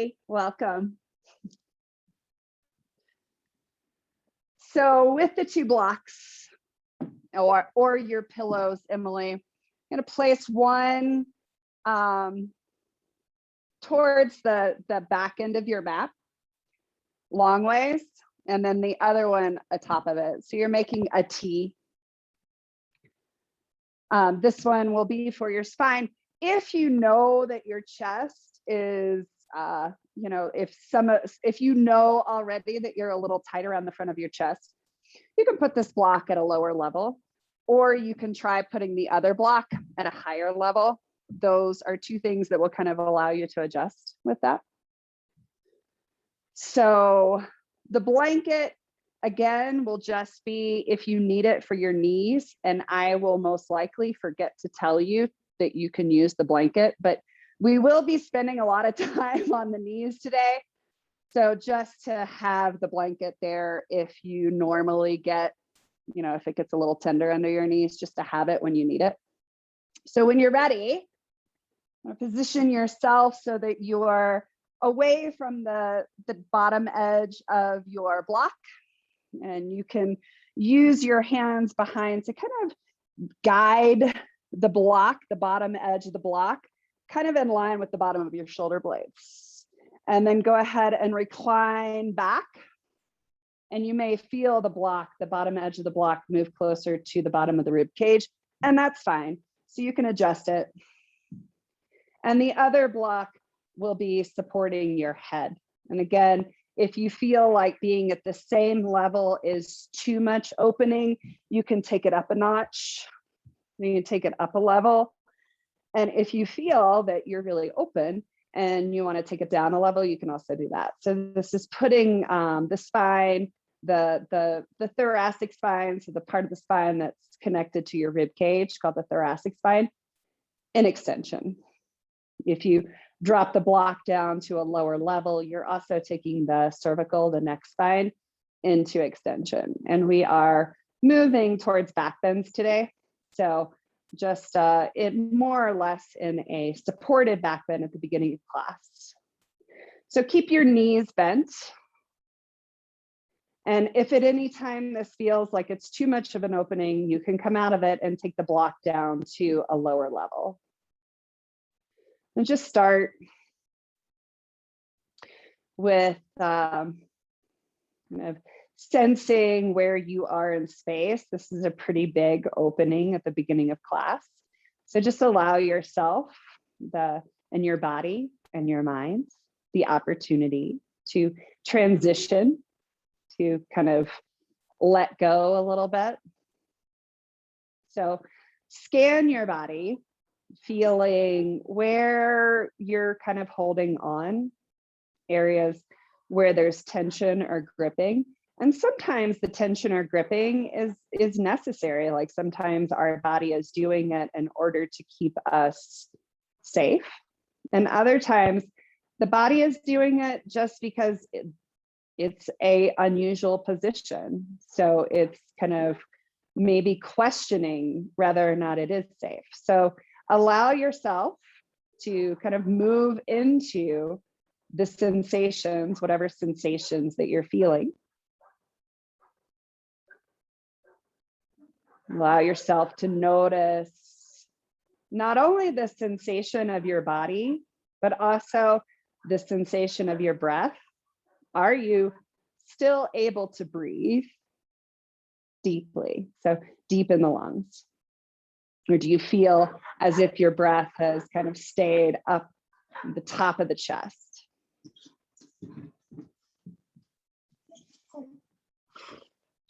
everybody. Welcome. So with the 2 blocks or your pillows, Emily, I'm going to place one towards the back end of your mat, long ways, and then the other one atop of it. So you're making a T. This one will be for your spine. If you know that your chest is, if you know already that you're a little tight around the front of your chest, you can put this block at a lower level, or you can try putting the other block at a higher level. Those are 2 things that will kind of allow you to adjust with that. So the blanket, again, will just be if you need it for your knees, and I will most likely forget to tell you that you can use the blanket, but we will be spending a lot of time on the knees today. So just to have the blanket there, if you normally get, if it gets a little tender under your knees, just to have it when you need it. So when you're ready, position yourself so that you're away from the bottom edge of your block, and you can use your hands behind to kind of guide the block, the bottom edge of the block, kind of in line with the bottom of your shoulder blades. And then go ahead and recline back. And you may feel the block, the bottom edge of the block, move closer to the bottom of the rib cage, and that's fine. So you can adjust it. And the other block will be supporting your head. And again, if you feel like being at the same level is too much opening, you can take it up a notch. You can take it up a level. And if you feel that you're really open and you want to take it down a level, you can also do that. So this is putting the spine, the thoracic spine, so the part of the spine that's connected to your rib cage called the thoracic spine, in extension. If you drop the block down to a lower level, you're also taking the cervical, the neck spine, into extension. And we are moving towards back bends today. So just it more or less in a supported back bend at the beginning of class. So keep your knees bent. And if at any time this feels like it's too much of an opening, you can come out of it and take the block down to a lower level. And just start with kind of sensing where you are in space. This is a pretty big opening at the beginning of class. So just allow yourself and your body and your mind the opportunity to transition, to kind of let go a little bit. So scan your body, feeling where you're kind of holding on, areas where there's tension or gripping. And sometimes the tension or gripping is necessary. Like sometimes our body is doing it in order to keep us safe. And other times the body is doing it just because it's a unusual position. So it's kind of maybe questioning whether or not it is safe. So allow yourself to kind of move into the sensations, whatever sensations that you're feeling. Allow yourself to notice not only the sensation of your body, but also the sensation of your breath. Are you still able to breathe deeply? So deep in the lungs. Or do you feel as if your breath has kind of stayed up the top of the chest?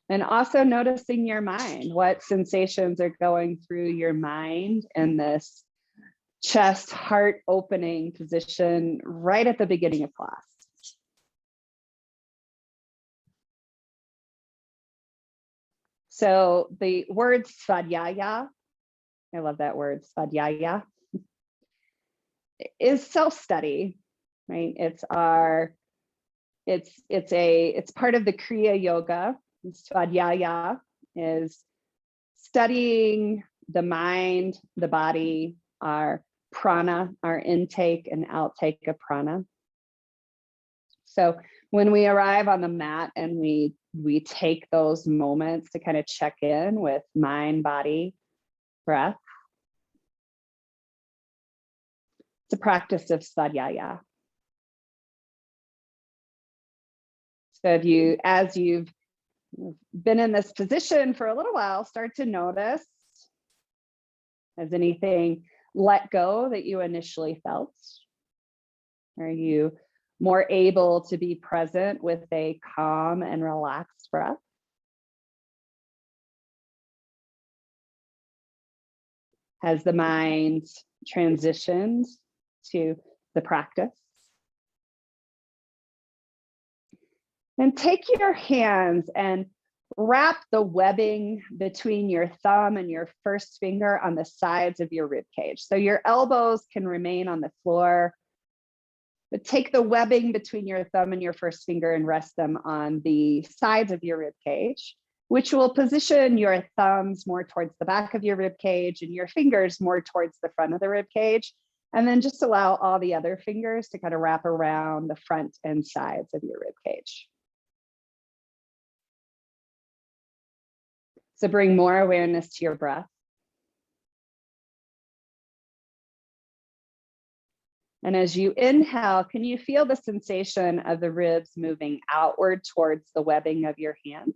And also noticing your mind, what sensations are going through your mind in this chest, heart opening position right at the beginning of class. So the word svadhyaya, I love that word, svadhyaya, is self-study, right? It's part of the Kriya Yoga. Svadhyaya is studying the mind, the body, our prana, our intake and outtake of prana. So when we arrive on the mat and we take those moments to kind of check in with mind, body, breath, it's a practice of svadhyaya. So as you've been in this position for a little while, start to notice, has anything let go that you initially felt? Are you more able to be present with a calm and relaxed breath? Has the mind transitioned to the practice? Then take your hands and wrap the webbing between your thumb and your first finger on the sides of your rib cage. So your elbows can remain on the floor, but take the webbing between your thumb and your first finger and rest them on the sides of your rib cage, which will position your thumbs more towards the back of your rib cage and your fingers more towards the front of the rib cage. And then just allow all the other fingers to kind of wrap around the front and sides of your rib cage. So bring more awareness to your breath. And as you inhale, can you feel the sensation of the ribs moving outward towards the webbing of your hands?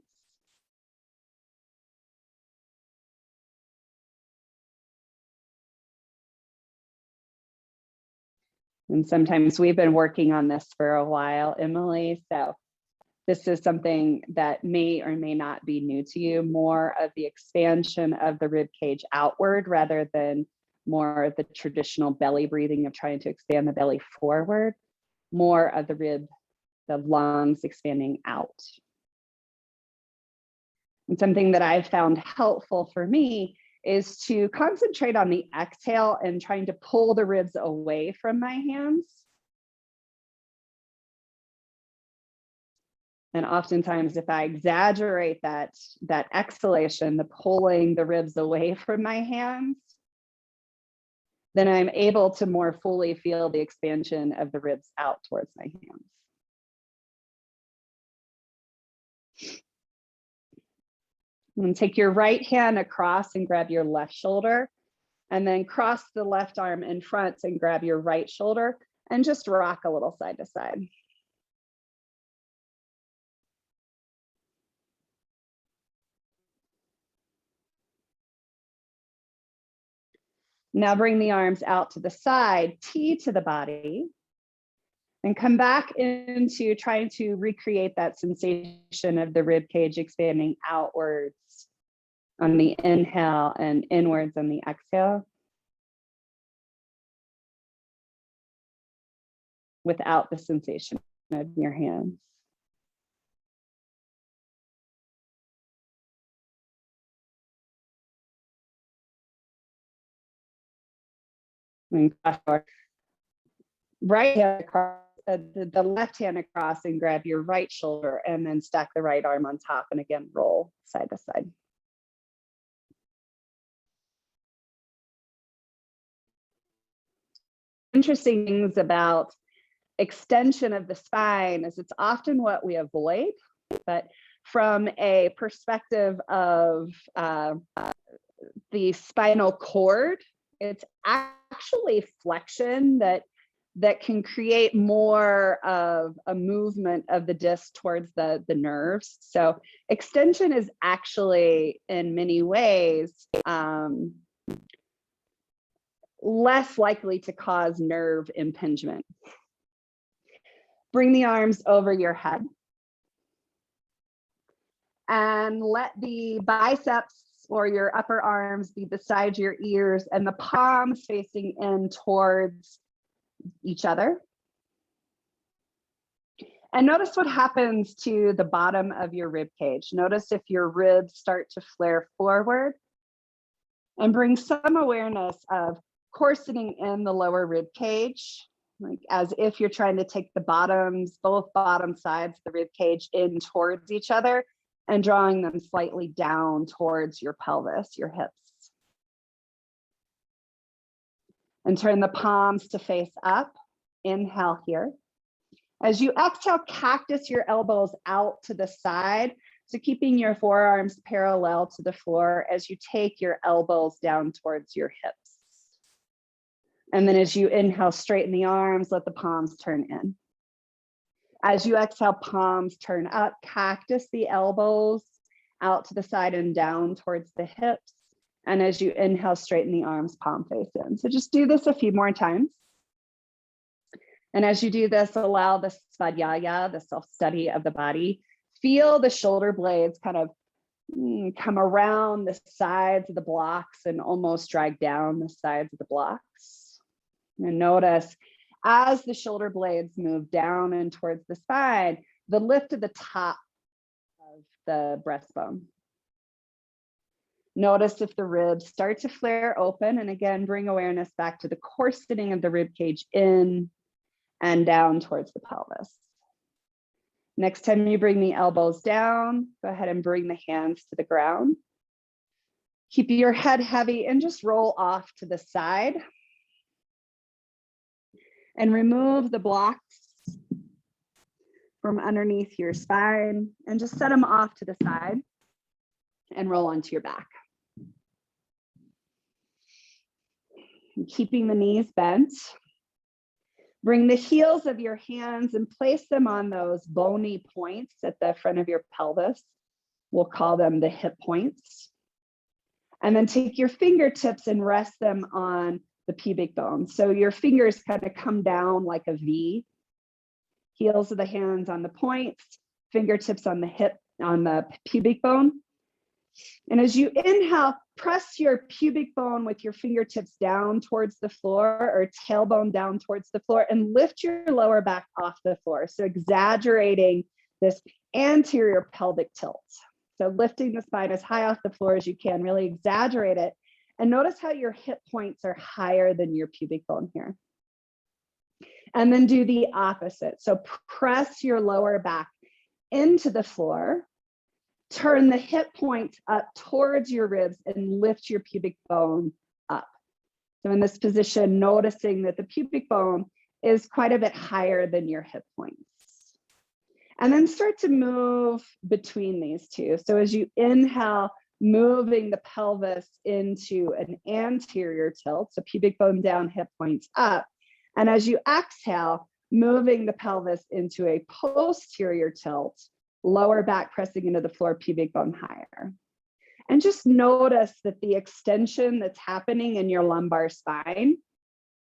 And sometimes we've been working on this for a while, Emily. So this is something that may or may not be new to you, more of the expansion of the rib cage outward rather than more of the traditional belly breathing of trying to expand the belly forward, more of the lungs expanding out. And something that I've found helpful for me is to concentrate on the exhale and trying to pull the ribs away from my hands. And oftentimes, if I exaggerate that exhalation, the pulling the ribs away from my hands, then I'm able to more fully feel the expansion of the ribs out towards my hands. And take your right hand across and grab your left shoulder, and then cross the left arm in front and grab your right shoulder and just rock a little side to side. Now bring the arms out to the side, T to the body, and come back into trying to recreate that sensation of the rib cage expanding outwards on the inhale and inwards on the exhale, without the sensation of your hands. And cross your right hand across, the left hand across and grab your right shoulder, and then stack the right arm on top, and again, roll side to side. Interesting things about extension of the spine is it's often what we avoid, but from a perspective of the spinal cord, it's actually flexion that can create more of a movement of the disc towards the nerves. So extension is actually in many ways less likely to cause nerve impingement. Bring the arms over your head and let the biceps or your upper arms be beside your ears and the palms facing in towards each other. And notice what happens to the bottom of your rib cage. Notice if your ribs start to flare forward, and bring some awareness of corseting in the lower rib cage, like as if you're trying to take both bottom sides of the rib cage in towards each other and drawing them slightly down towards your pelvis, your hips. And turn the palms to face up. Inhale here. As you exhale, cactus your elbows out to the side. So keeping your forearms parallel to the floor as you take your elbows down towards your hips. And then as you inhale, straighten the arms, let the palms turn in. As you exhale, palms turn up, cactus the elbows out to the side and down towards the hips. And as you inhale, straighten the arms, palm face in. So just do this a few more times. And as you do this, allow the svadhyaya, the self-study of the body. Feel the shoulder blades kind of come around the sides of the blocks and almost drag down the sides of the blocks. And notice as the shoulder blades move down and towards the spine, the lift of the top of the breastbone. Notice if the ribs start to flare open, and again, bring awareness back to the corseting of the rib cage in and down towards the pelvis. Next time you bring the elbows down, go ahead and bring the hands to the ground. Keep your head heavy and just roll off to the side. And remove the blocks from underneath your spine and just set them off to the side and roll onto your back. And keeping the knees bent. Bring the heels of your hands and place them on those bony points at the front of your pelvis. We'll call them the hip points. And then take your fingertips and rest them on the pubic bone. So your fingers kind of come down like a V. Heels of the hands on the points, fingertips on the hip, on the pubic bone. And as you inhale, press your pubic bone with your fingertips down towards the floor or tailbone down towards the floor and lift your lower back off the floor. So exaggerating this anterior pelvic tilt. So lifting the spine as high off the floor as you can, really exaggerate it. And notice how your hip points are higher than your pubic bone here. And then do the opposite. So press your lower back into the floor. Turn the hip points up towards your ribs and lift your pubic bone up. So in this position, noticing that the pubic bone is quite a bit higher than your hip points. And then start to move between these two. So as you inhale, moving the pelvis into an anterior tilt, so pubic bone down, hip points up. And as you exhale, moving the pelvis into a posterior tilt, lower back pressing into the floor, pubic bone higher. And just notice that the extension that's happening in your lumbar spine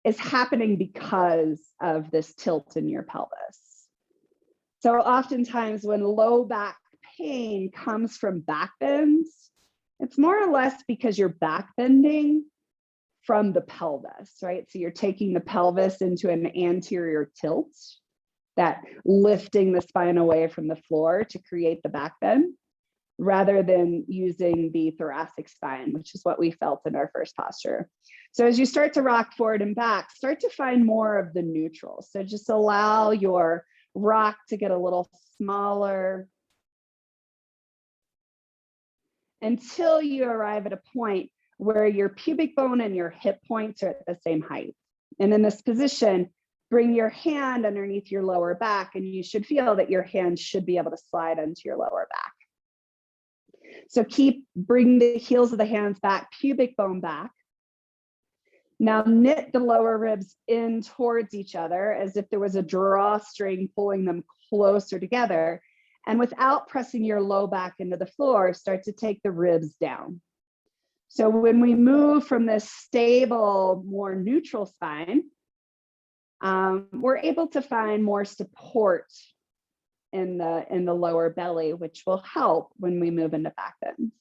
is happening because of this tilt in your pelvis. So oftentimes when low back pain comes from back bends, it's more or less because you're back bending from the pelvis, right? So you're taking the pelvis into an anterior tilt, that lifting the spine away from the floor to create the back bend, rather than using the thoracic spine, which is what we felt in our first posture. So as you start to rock forward and back, start to find more of the neutral. So just allow your rock to get a little smaller until you arrive at a point where your pubic bone and your hip points are at the same height. And in this position, bring your hand underneath your lower back, and you should feel that your hand should be able to slide into your lower back. So bring the heels of the hands back, pubic bone back. Now knit the lower ribs in towards each other as if there was a drawstring pulling them closer together. And without pressing your low back into the floor, start to take the ribs down. So when we move from this stable, more neutral spine, we're able to find more support in the lower belly, which will help when we move into back bends.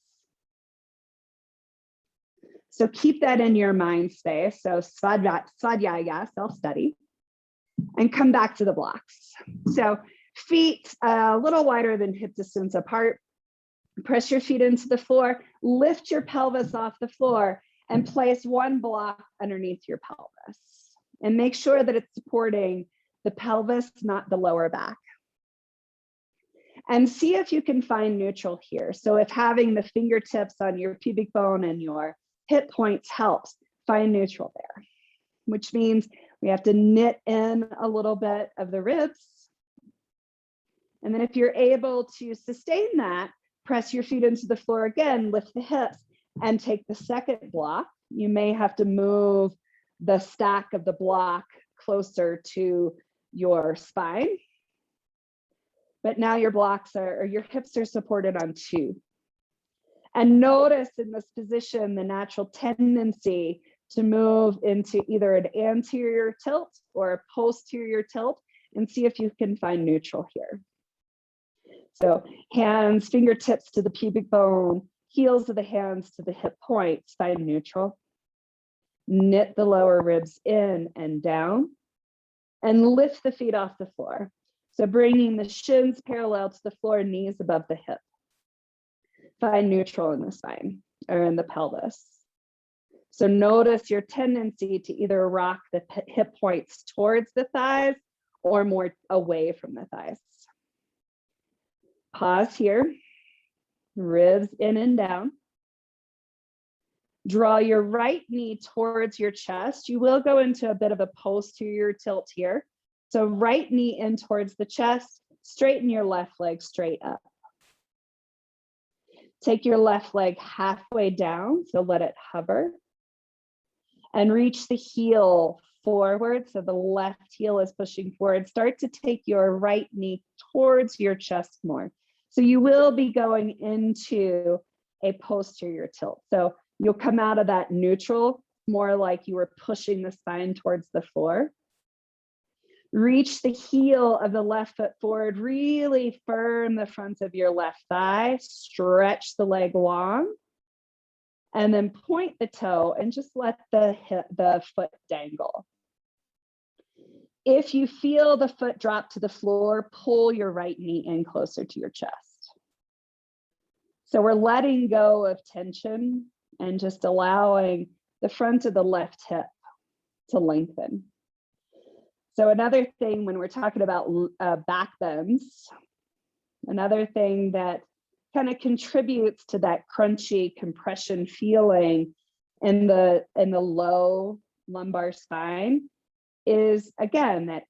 So keep that in your mind space. So svadhyaya, self-study, and come back to the blocks. So feet a little wider than hip distance apart. Press your feet into the floor, lift your pelvis off the floor, and place one block underneath your pelvis. And make sure that it's supporting the pelvis, not the lower back. And see if you can find neutral here. So if having the fingertips on your pubic bone and your hip points helps, find neutral there, which means we have to knit in a little bit of the ribs And then if you're able to sustain that, press your feet into the floor again, lift the hips, and take the second block. You may have to move the stack of the block closer to your spine. But now your blocks are, or your hips are supported on 2. And notice in this position, the natural tendency to move into either an anterior tilt or a posterior tilt, and see if you can find neutral here. So hands, fingertips to the pubic bone, heels of the hands to the hip points, find neutral. Knit the lower ribs in and down, and lift the feet off the floor. So bringing the shins parallel to the floor, knees above the hip. Find neutral in the spine or in the pelvis. So notice your tendency to either rock the hip points towards the thighs or more away from the thighs. Pause here, ribs in and down. Draw your right knee towards your chest. You will go into a bit of a posterior tilt here. So right knee in towards the chest, straighten your left leg straight up. Take your left leg halfway down, so let it hover. And reach the heel forward, so the left heel is pushing forward. Start to take your right knee towards your chest more. So you will be going into a posterior tilt. So you'll come out of that neutral, more like you were pushing the spine towards the floor. Reach the heel of the left foot forward, really firm the front of your left thigh, stretch the leg long, and then point the toe and just let the foot dangle. If you feel the foot drop to the floor, pull your right knee in closer to your chest. So we're letting go of tension and just allowing the front of the left hip to lengthen. So another thing when we're talking about back bends, another thing that kind of contributes to that crunchy compression feeling in the low lumbar spine is, again, that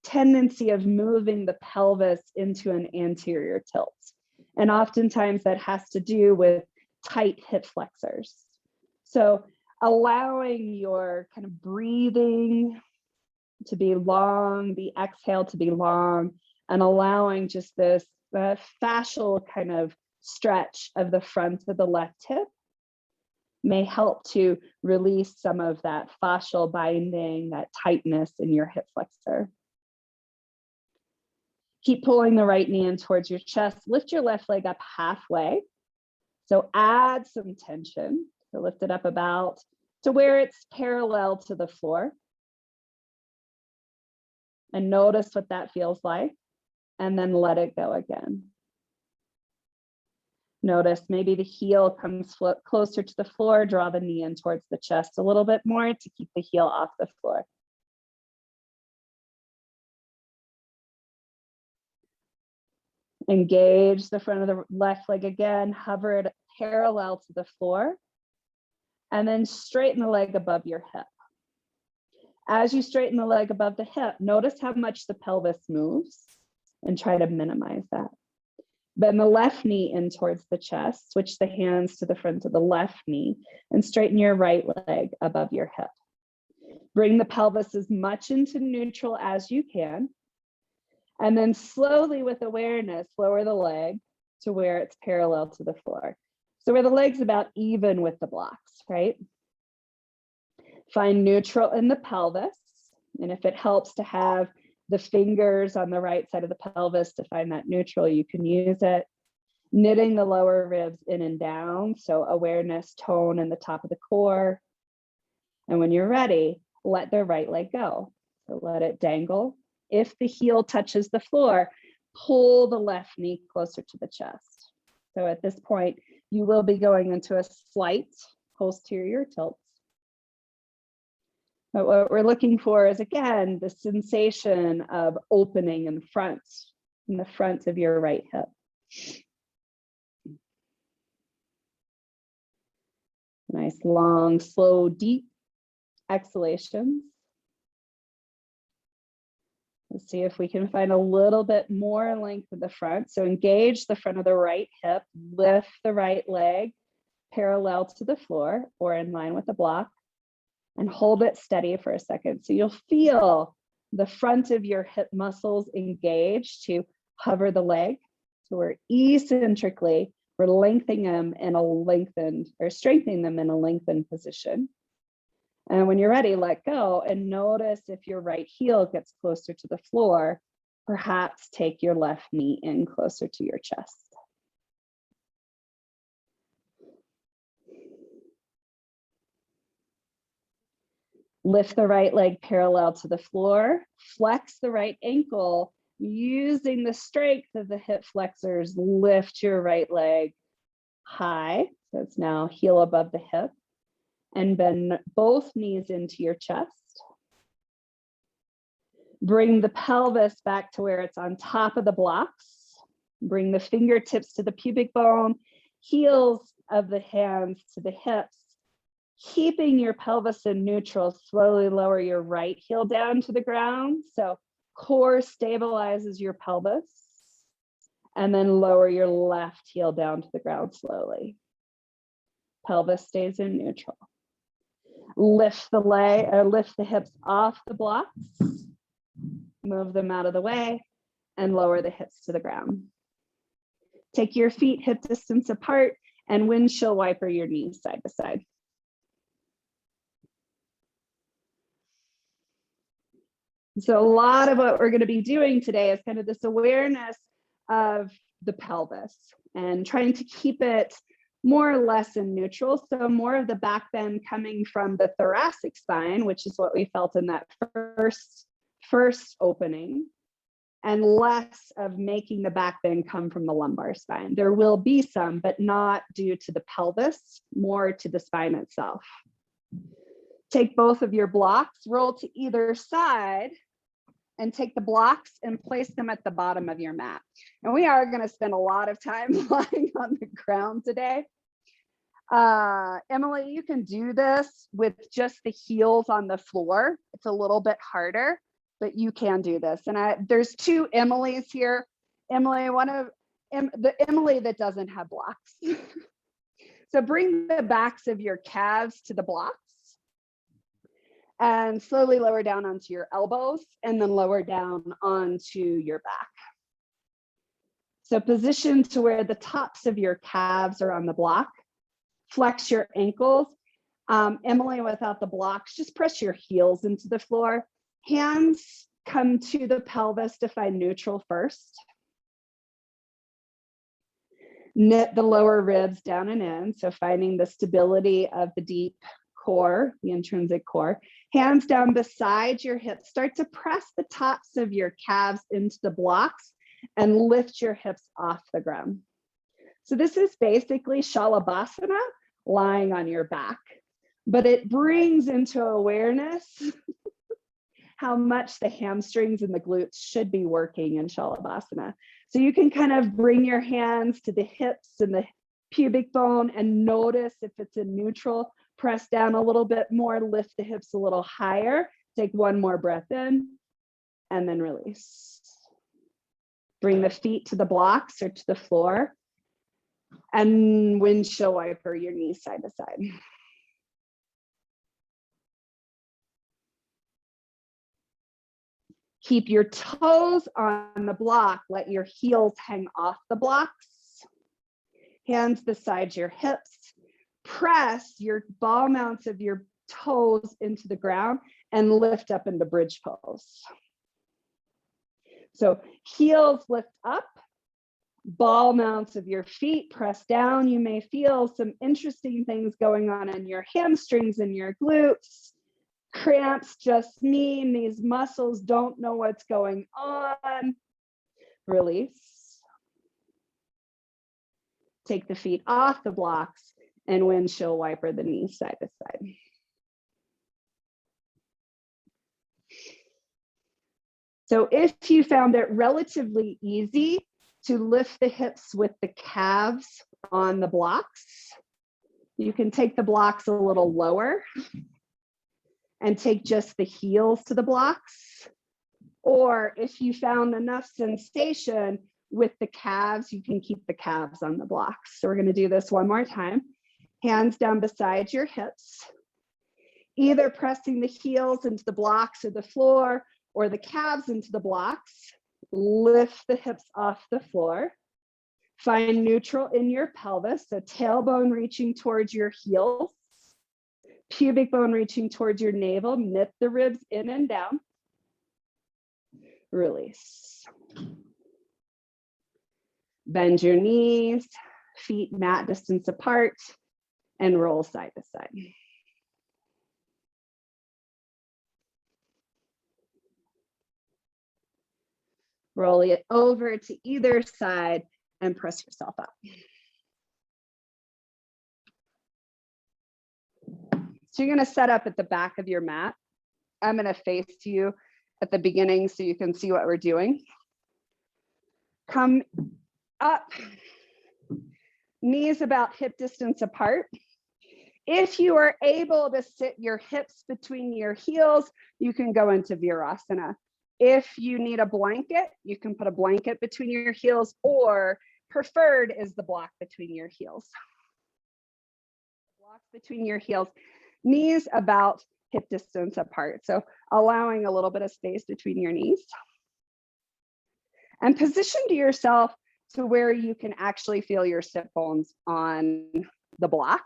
tendency of moving the pelvis into an anterior tilt. And oftentimes that has to do with tight hip flexors. So allowing your kind of breathing to be long, the exhale to be long, and allowing just this fascial kind of stretch of the front of the left hip may help to release some of that fascial binding, that tightness in your hip flexor. Keep pulling the right knee in towards your chest. Lift your left leg up halfway. So add some tension. So lift it up about to where it's parallel to the floor. And notice what that feels like. And then let it go again. Notice maybe the heel comes closer to the floor. Draw the knee in towards the chest a little bit more to keep the heel off the floor. Engage the front of the left leg again, hover it parallel to the floor, and then straighten the leg above your hip. As you straighten the leg above the hip, notice how much the pelvis moves and try to minimize that. Bend the left knee in towards the chest, switch the hands to the front of the left knee, and straighten your right leg above your hip. Bring the pelvis as much into neutral as you can. And then slowly with awareness, lower the leg to where it's parallel to the floor. So where the leg's about even with the blocks, right? Find neutral in the pelvis. And if it helps to have the fingers on the right side of the pelvis to find that neutral, you can use it. Knitting the lower ribs in and down. So awareness, tone in the top of the core. And when you're ready, let the right leg go. So let it dangle. If the heel touches the floor, pull the left knee closer to the chest. So at this point, you will be going into a slight posterior tilt. But what we're looking for is, again, the sensation of opening in the front of your right hip. Nice, long, slow, deep exhalations. Let's see if we can find a little bit more length in the front. So engage the front of the right hip, lift the right leg parallel to the floor or in line with the block, and hold it steady for a second. So you'll feel the front of your hip muscles engage to hover the leg. So we're eccentrically, we're lengthening them in a lengthened, or strengthening them in a lengthened position. And when you're ready, let go and notice if your right heel gets closer to the floor. Perhaps take your left knee in closer to your chest. Lift the right leg parallel to the floor. Flex the right ankle. Using the strength of the hip flexors, lift your right leg high. So it's now heel above the hip. And bend both knees into your chest. Bring the pelvis back to where it's on top of the blocks. Bring the fingertips to the pubic bone, heels of the hands to the hips. Keeping your pelvis in neutral, slowly lower your right heel down to the ground. So core stabilizes your pelvis. And then lower your left heel down to the ground slowly. Pelvis stays in neutral. Lift the leg, or lift the hips off the blocks, move them out of the way, and lower the hips to the ground. Take your feet hip distance apart and windshield wiper your knees side to side. So a lot of what we're going to be doing today is kind of this awareness of the pelvis and trying to keep it more or less in neutral. So more of the back bend coming from the thoracic spine, which is what we felt in that first opening, and less of making the back bend come from the lumbar spine. There will be some, but not due to the pelvis, more to the spine itself. Take both of your blocks, roll to either side, and take the blocks and place them at the bottom of your mat. And we are going to spend a lot of time lying on the ground today. Emily, you can do this with just the heels on the floor. It's a little bit harder, but you can do this. And there's two Emilys here. Emily, the Emily that doesn't have blocks. So bring the backs of your calves to the blocks and slowly lower down onto your elbows and then lower down onto your back. So position to where the tops of your calves are on the block. Flex your ankles. Emily, without the blocks, just press your heels into the floor. Hands come to the pelvis to find neutral first. Knit the lower ribs down and in, so finding the stability of the deep core, the intrinsic core. Hands down beside your hips. Start to press the tops of your calves into the blocks and lift your hips off the ground. So this is basically Shalabhasana, lying on your back, but it brings into awareness how much the hamstrings and the glutes should be working in Shalabhasana. So you can kind of bring your hands to the hips and the pubic bone and notice if it's in neutral. Press down a little bit more, lift the hips a little higher. Take one more breath in and then release. Bring the feet to the blocks or to the floor and windshield wiper your knees side to side. Keep your toes on the block. Let your heels hang off the blocks. Hands beside your hips. Press your ball mounts of your toes into the ground and lift up into bridge pose. So heels lift up, ball mounts of your feet press down. You may feel some interesting things going on in your hamstrings and your glutes. Cramps just mean these muscles don't know what's going on. Release. Take the feet off the blocks and windshield wiper the knees side to side. So if you found it relatively easy to lift the hips with the calves on the blocks, you can take the blocks a little lower and take just the heels to the blocks, Or if you found enough sensation with the calves, you can keep the calves on the blocks. So we're going to do this one more time. Hands down beside your hips, either pressing the heels into the blocks or the floor, or the calves into the blocks. Lift the hips off the floor. Find neutral in your pelvis, so tailbone reaching towards your heels, pubic bone reaching towards your navel. Knit the ribs in and down. Release. Bend your knees, feet mat distance apart, and roll side to side. Roll it over to either side and press yourself up. So you're going to set up at the back of your mat. I'm going to face you at the beginning so you can see what we're doing. Come up, knees about hip distance apart. If you are able to sit your hips between your heels, you can go into Virasana. If you need a blanket, you can put a blanket between your heels, or preferred is the block between your heels. Blocks between your heels, knees about hip distance apart. So allowing a little bit of space between your knees. And position to yourself to where you can actually feel your sit bones on the block.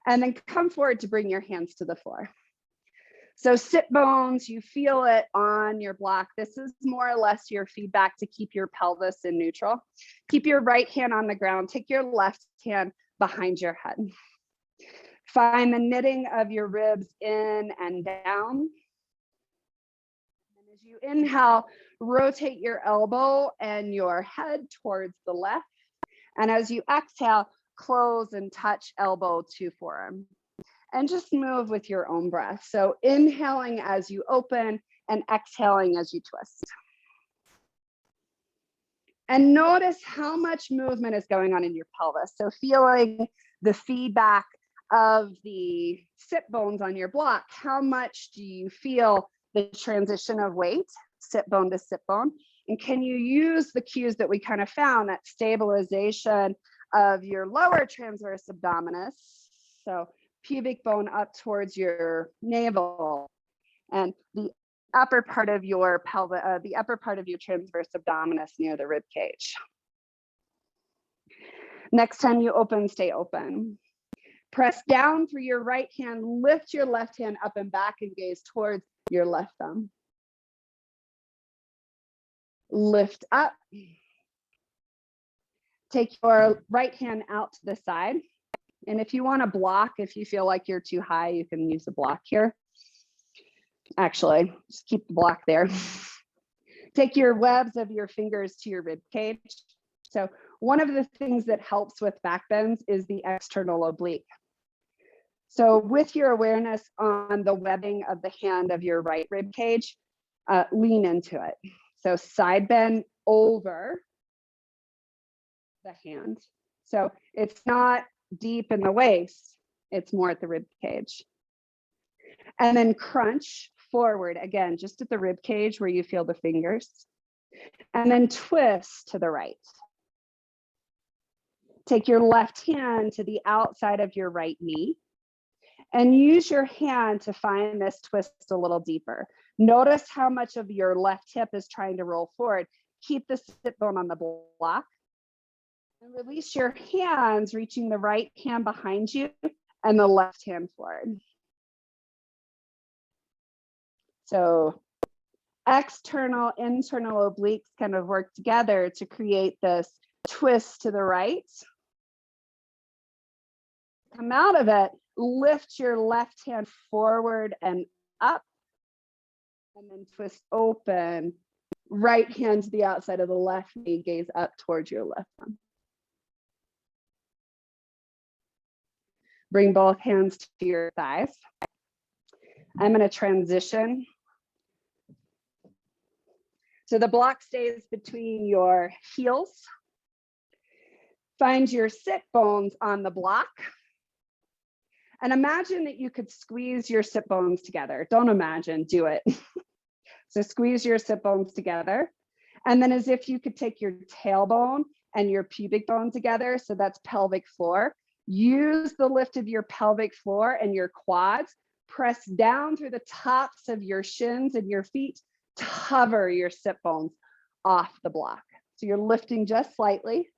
And then come forward to bring your hands to the floor. So sit bones, you feel it on your block. This is more or less your feedback to keep your pelvis in neutral. Keep your right hand on the ground. Take your left hand behind your head. Find the knitting of your ribs in and down. And as you inhale, rotate your elbow and your head towards the left. And as you exhale, close and touch elbow to forearm. And just move with your own breath. So inhaling as you open and exhaling as you twist. And notice how much movement is going on in your pelvis. So feeling the feedback of the sit bones on your block. How much do you feel the transition of weight, sit bone to sit bone? And can you use the cues that we kind of found, that stabilization of your lower transverse abdominis? So pubic bone up towards your navel, and the upper part of your pelvic, the upper part of your transverse abdominis near the rib cage. Next time you open, stay open. Press down through your right hand, lift your left hand up and back and gaze towards your left thumb. Lift up. Take your right hand out to the side. And if you want to block, if you feel like you're too high, you can use a block here. Actually, just keep the block there. Take your webs of your fingers to your rib cage. So one of the things that helps with back bends is the external oblique. So with your awareness on the webbing of the hand of your right rib cage, lean into it. So side bend over the hand. So it's not deep in the waist, it's more at the rib cage. And then crunch forward again, just at the rib cage where you feel the fingers. And then twist to the right. Take your left hand to the outside of your right knee and use your hand to find this twist a little deeper. Notice how much of your left hip is trying to roll forward. Keep the sit bone on the block. And release your hands, reaching the right hand behind you and the left hand forward. So external, internal obliques kind of work together to create this twist to the right. Come out of it, lift your left hand forward and up, and then twist open. Right hand to the outside of the left knee, gaze up towards your left thumb. Bring both hands to your thighs. I'm going to transition. So the block stays between your heels. Find your sit bones on the block. And imagine that you could squeeze your sit bones together. Don't imagine, do it. So squeeze your sit bones together. And then as if you could take your tailbone and your pubic bone together, so that's pelvic floor. Use the lift of your pelvic floor and your quads. Press down through the tops of your shins and your feet to hover your sit bones off the block. So you're lifting just slightly.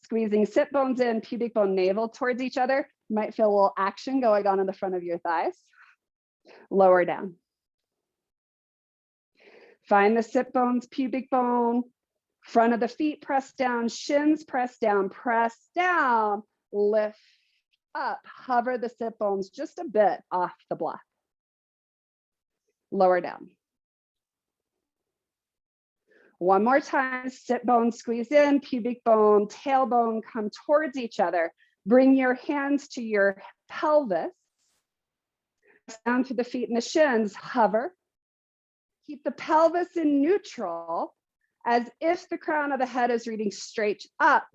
Squeezing sit bones in, pubic bone, navel towards each other. You might feel a little action going on in the front of your thighs. Lower down. Find the sit bones, pubic bone, front of the feet press down, shins press down, lift up, hover the sit bones just a bit off the block. Lower down. One more time, sit bone squeeze in, pubic bone, tailbone come towards each other. Bring your hands to your pelvis, down to the feet and the shins, hover. Keep the pelvis in neutral, as if the crown of the head is reading straight up,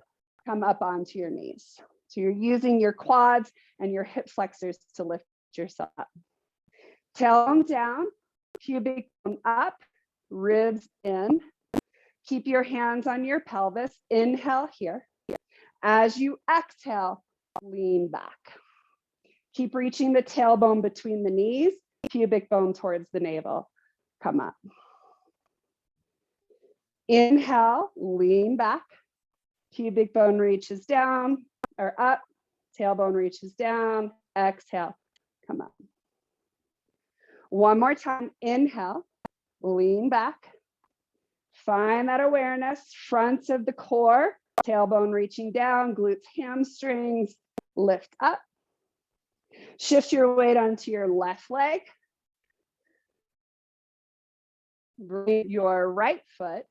come up onto your knees. So you're using your quads and your hip flexors to lift yourself up. Tailbone down, pubic bone up, ribs in. Keep your hands on your pelvis. Inhale here. As you exhale, lean back. Keep reaching the tailbone between the knees, pubic bone towards the navel. Come up. Inhale, lean back. Pubic bone reaches down or up. Tailbone reaches down. Exhale, come up. One more time. Inhale, lean back. Find that awareness, front of the core, tailbone reaching down, glutes, hamstrings, lift up. Shift your weight onto your left leg. Bring your right foot,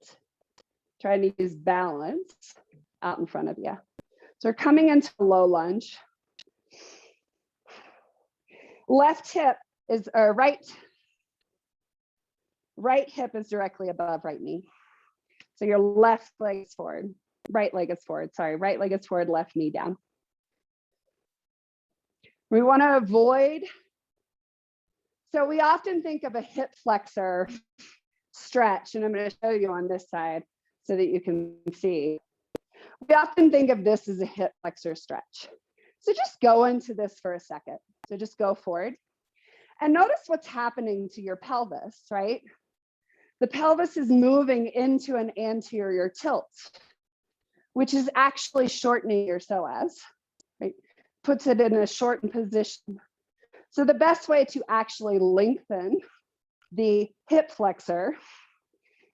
trying to use balance out in front of you. So we're coming into low lunge. Left hip is, or right hip is directly above right knee. So your left leg is forward, right leg is forward, sorry, right leg is forward, left knee down. We want to avoid, so we often think of a hip flexor stretch, and I'm going to show you on this side so that you can see. We often think of this as a hip flexor stretch. So just go into this for a second. So just go forward and notice what's happening to your pelvis, right? The pelvis is moving into an anterior tilt, which is actually shortening your psoas, right? Puts it in a shortened position. So the best way to actually lengthen the hip flexor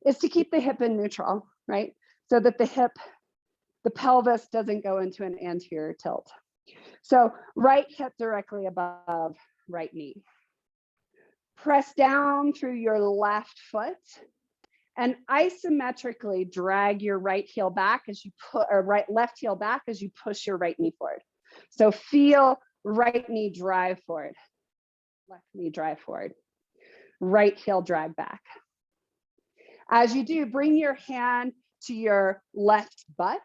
is to keep the hip in neutral, right? So that the pelvis doesn't go into an anterior tilt. So right hip directly above right knee. Press down through your left foot and isometrically drag your right heel back as you put, or left heel back as you push your right knee forward. So feel right knee drive forward, left knee drive forward, right heel drag back. As you do, bring your hand to your left butt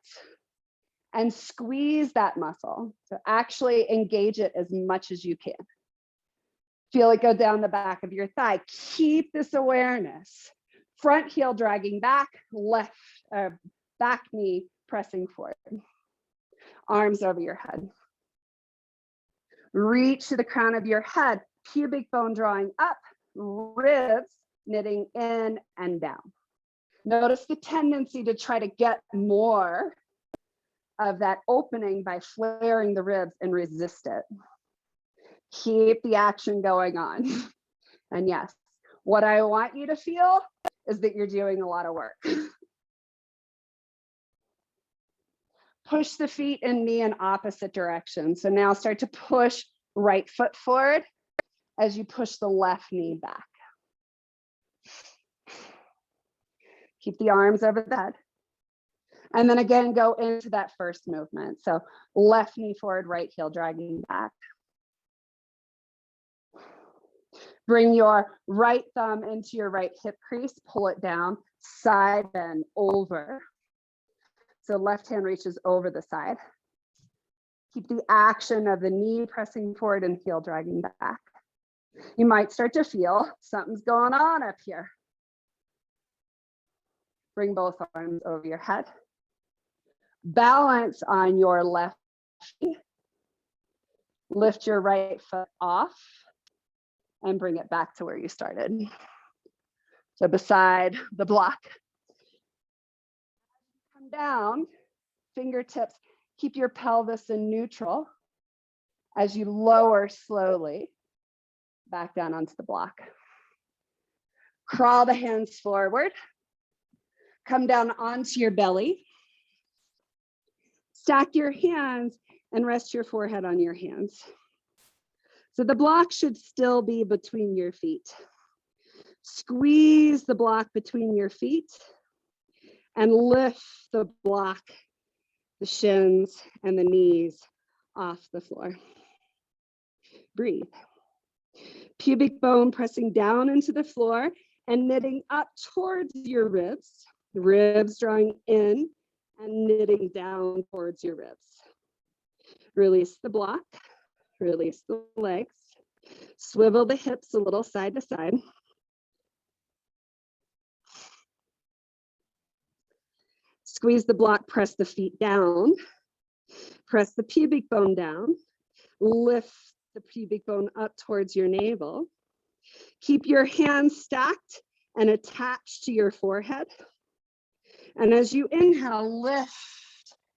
and squeeze that muscle. So actually engage it as much as you can. Feel it go down the back of your thigh. Keep this awareness. Front heel dragging back, back knee pressing forward. Arms over your head. Reach to the crown of your head, pubic bone drawing up, ribs knitting in and down. Notice the tendency to try to get more of that opening by flaring the ribs and resist it. Keep the action going on. And yes, what I want you to feel is that you're doing a lot of work. Push the feet and knee in opposite directions. So now start to push right foot forward as you push the left knee back. Keep the arms over the head. And then again, go into that first movement. So left knee forward, right heel dragging back. Bring your right thumb into your right hip crease, pull it down, side bend over. So left hand reaches over the side. Keep the action of the knee pressing forward and heel dragging back. You might start to feel something's going on up here. Bring both arms over your head. Balance on your left knee. Lift your right foot off and bring it back to where you started. So beside the block. Come down, fingertips, keep your pelvis in neutral as you lower slowly back down onto the block. Crawl the hands forward. Come down onto your belly. Stack your hands and rest your forehead on your hands. So the block should still be between your feet. Squeeze the block between your feet and lift the block, the shins and the knees off the floor. Breathe. Pubic bone pressing down into the floor and knitting up towards your ribs. The ribs drawing in and knitting down towards your ribs. Release the block, release the legs. Swivel the hips a little side to side. Squeeze the block, press the feet down. Press the pubic bone down. Lift the pubic bone up towards your navel. Keep your hands stacked and attached to your forehead. And as you inhale, lift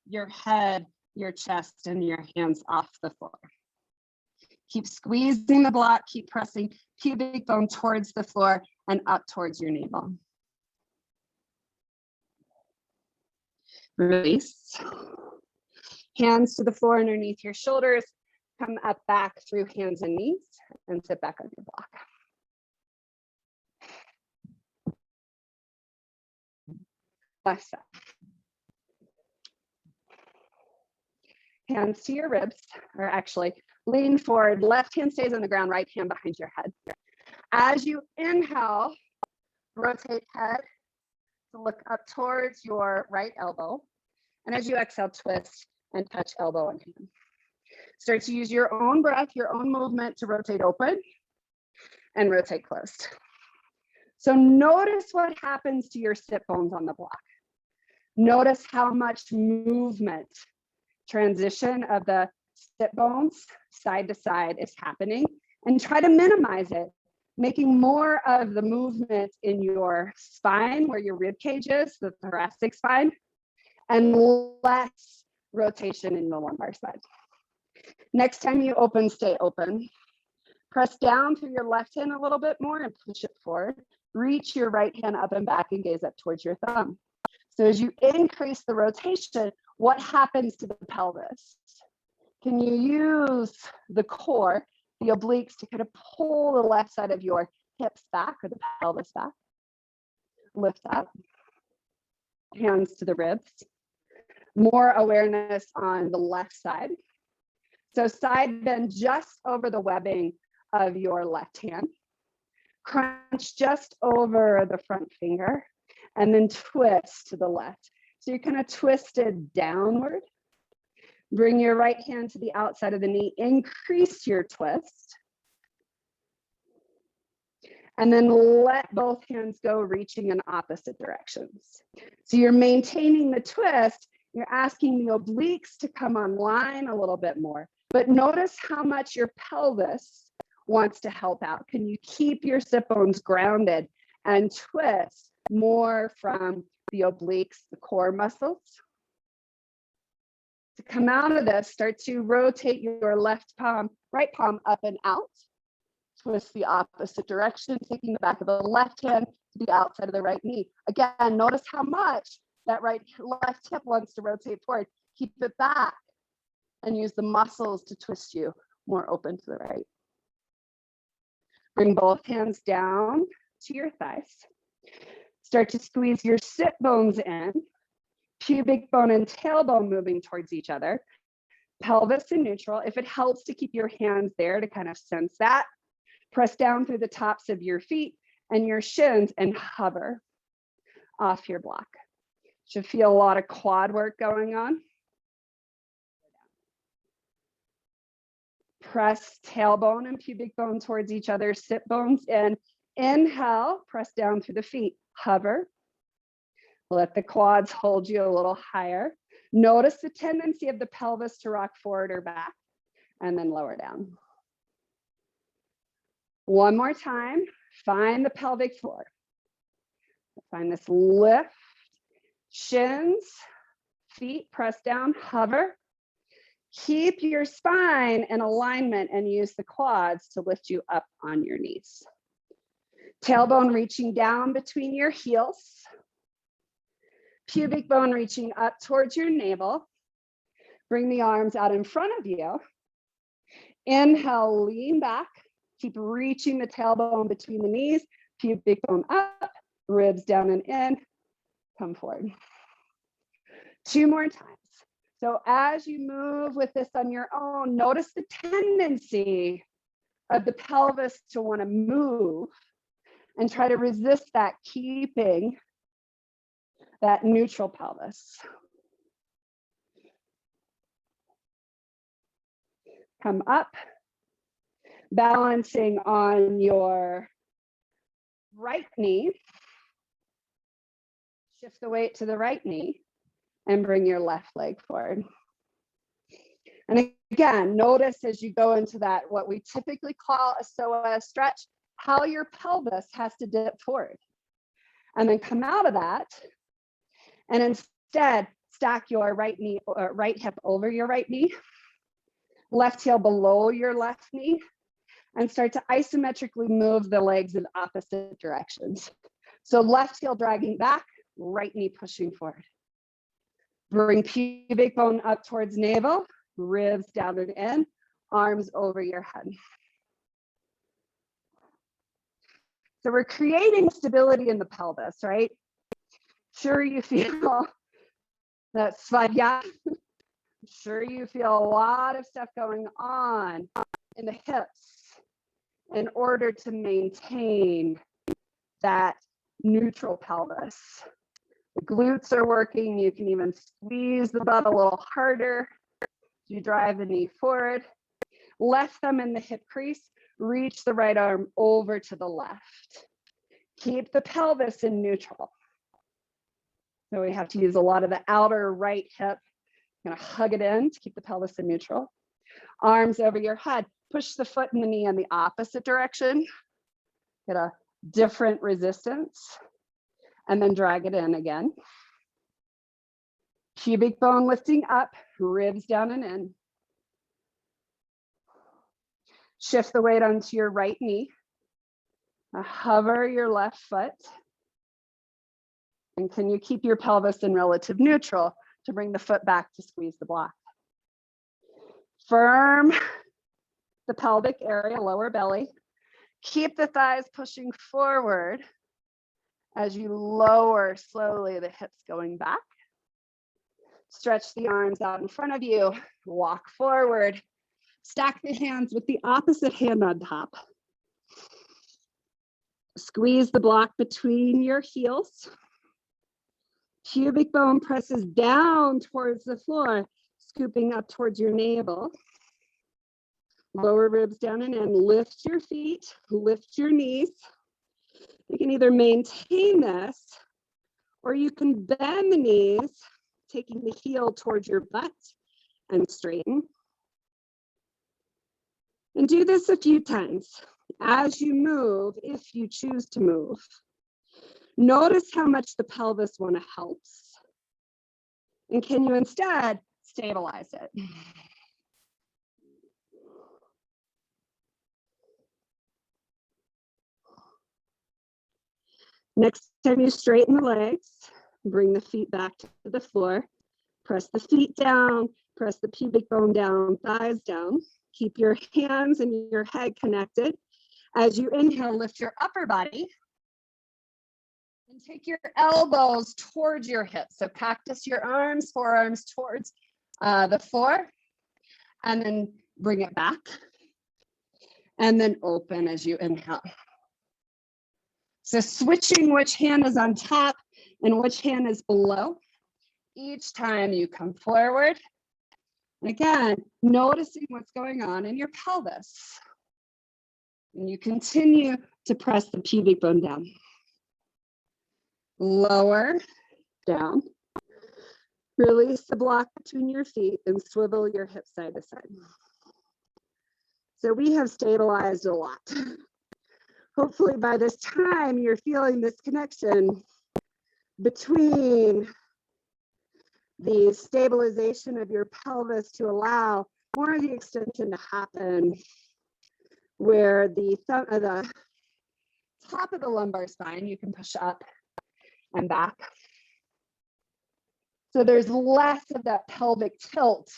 your head, your chest, and your hands off the floor. Keep squeezing the block, keep pressing pubic bone towards the floor and up towards your navel. Release. Hands to the floor underneath your shoulders. Come up back through hands and knees and sit back on your block. Left side. Hands to your ribs, or actually lean forward. Left hand stays on the ground, right hand behind your head. As you inhale, rotate head to look up towards your right elbow. And as you exhale, twist and touch elbow and hand. Start to use your own breath, your own movement to rotate open and rotate closed. So notice what happens to your sit bones on the block. Notice how much movement, transition of the sit bones side to side is happening, and try to minimize it, making more of the movement in your spine where your rib cage is, the thoracic spine, and less rotation in the lumbar side. Next time you open, stay open. Press down through your left hand a little bit more and push it forward. Reach your right hand up and back and gaze up towards your thumb. So as you increase the rotation, what happens to the pelvis? Can you use the core, the obliques, to kind of pull the left side of your hips back or the pelvis back? Lift up. Hands to the ribs. More awareness on the left side. So side bend just over the webbing of your left hand. Crunch just over the front finger and then twist to the left. So you're kind of twisted downward. Bring your right hand to the outside of the knee, increase your twist. And then let both hands go, reaching in opposite directions. So you're maintaining the twist. You're asking the obliques to come online a little bit more. But notice how much your pelvis wants to help out. Can you keep your sit bones grounded and twist more from the obliques, the core muscles? To come out of this, start to rotate your left palm, right palm up and out. Twist the opposite direction, taking the back of the left hand to the outside of the right knee. Again, notice how much that left hip wants to rotate forward. Keep it back and use the muscles to twist you more open to the right. Bring both hands down to your thighs. Start to squeeze your sit bones in. Pubic bone and tailbone moving towards each other. Pelvis in neutral. If it helps to keep your hands there to kind of sense that, press down through the tops of your feet and your shins and hover off your block. Should feel a lot of quad work going on. Press tailbone and pubic bone towards each other, sit bones in. Inhale, press down through the feet, hover. Let the quads hold you a little higher. Notice the tendency of the pelvis to rock forward or back, and then lower down. One more time, find the pelvic floor. Find this lift, shins, feet press down, hover. Keep your spine in alignment and use the quads to lift you up on your knees. Tailbone reaching down between your heels. Pubic bone reaching up towards your navel. Bring the arms out in front of you. Inhale, lean back. Keep reaching the tailbone between the knees. Pubic bone up, ribs down and in. Come forward. 2 more times. So as you move with this on your own, notice the tendency of the pelvis to want to move and try to resist that, keeping that neutral pelvis. Come up, balancing on your right knee. Shift the weight to the right knee and bring your left leg forward. And again, notice as you go into that, what we typically call a psoas stretch, how your pelvis has to dip forward. And then come out of that, and instead stack your right knee or right hip over your right knee, left heel below your left knee, and start to isometrically move the legs in opposite directions. So left heel dragging back, right knee pushing forward. Bring pubic bone up towards navel, ribs down and in, arms over your head. So we're creating stability in the pelvis, right? Sure you feel that svadhyaya. Sure you feel a lot of stuff going on in the hips in order to maintain that neutral pelvis. The glutes are working. You can even squeeze the butt a little harder. You drive the knee forward. Left thumb in the hip crease. Reach the right arm over to the left. Keep the pelvis in neutral. So we have to use a lot of the outer right hip. Gonna hug it in to keep the pelvis in neutral. Arms over your head. Push the foot and the knee in the opposite direction. Get a different resistance. And then drag it in again. Pubic bone lifting up, ribs down and in. Shift the weight onto your right knee. Hover your left foot. And can you keep your pelvis in relative neutral to bring the foot back to squeeze the block? Firm the pelvic area, lower belly. Keep the thighs pushing forward as you lower slowly the hips going back. Stretch the arms out in front of you, walk forward, stack the hands with the opposite hand on top. Squeeze the block between your heels. Pubic bone presses down towards the floor, scooping up towards your navel. Lower ribs down and in, lift your feet, lift your knees. You can either maintain this, or you can bend the knees, taking the heel towards your butt and straighten. And do this a few times as you move, if you choose to move. Notice how much the pelvis helps. And can you instead stabilize it? Next time you straighten the legs, bring the feet back to the floor. Press the feet down, press the pubic bone down, thighs down. Keep your hands and your head connected. As you inhale, lift your upper body. And take your elbows towards your hips. So cactus your arms, forearms towards the floor. And then bring it back. And then open as you inhale. So switching which hand is on top and which hand is below. Each time you come forward, Again, noticing what's going on in your pelvis. And you continue to press the pubic bone down. Lower, down. Release the block between your feet and swivel your hips side to side. So we have stabilized a lot. Hopefully by this time, you're feeling this connection between the stabilization of your pelvis to allow more of the extension to happen, where the top of the lumbar spine, you can push up and back. So there's less of that pelvic tilt,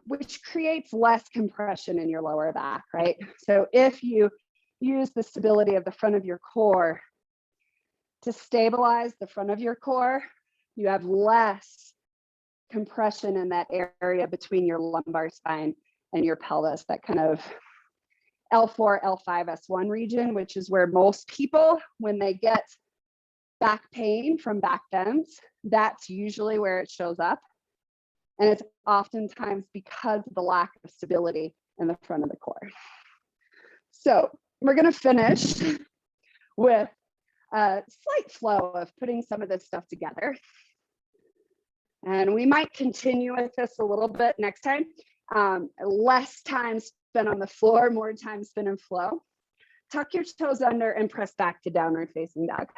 which creates less compression in your lower back, right? So if you use the stability of the front of your core to stabilize the front of your core, you have less compression in that area between your lumbar spine and your pelvis, that kind of L4, L5, S1 region, which is where most people, when they get back pain from back bends, that's usually where it shows up. And it's oftentimes because of the lack of stability in the front of the core. So we're going to finish with a slight flow of putting some of this stuff together. And we might continue with this a little bit next time. Less time spent on the floor, more time spent in flow. Tuck your toes under and press back to downward facing dog.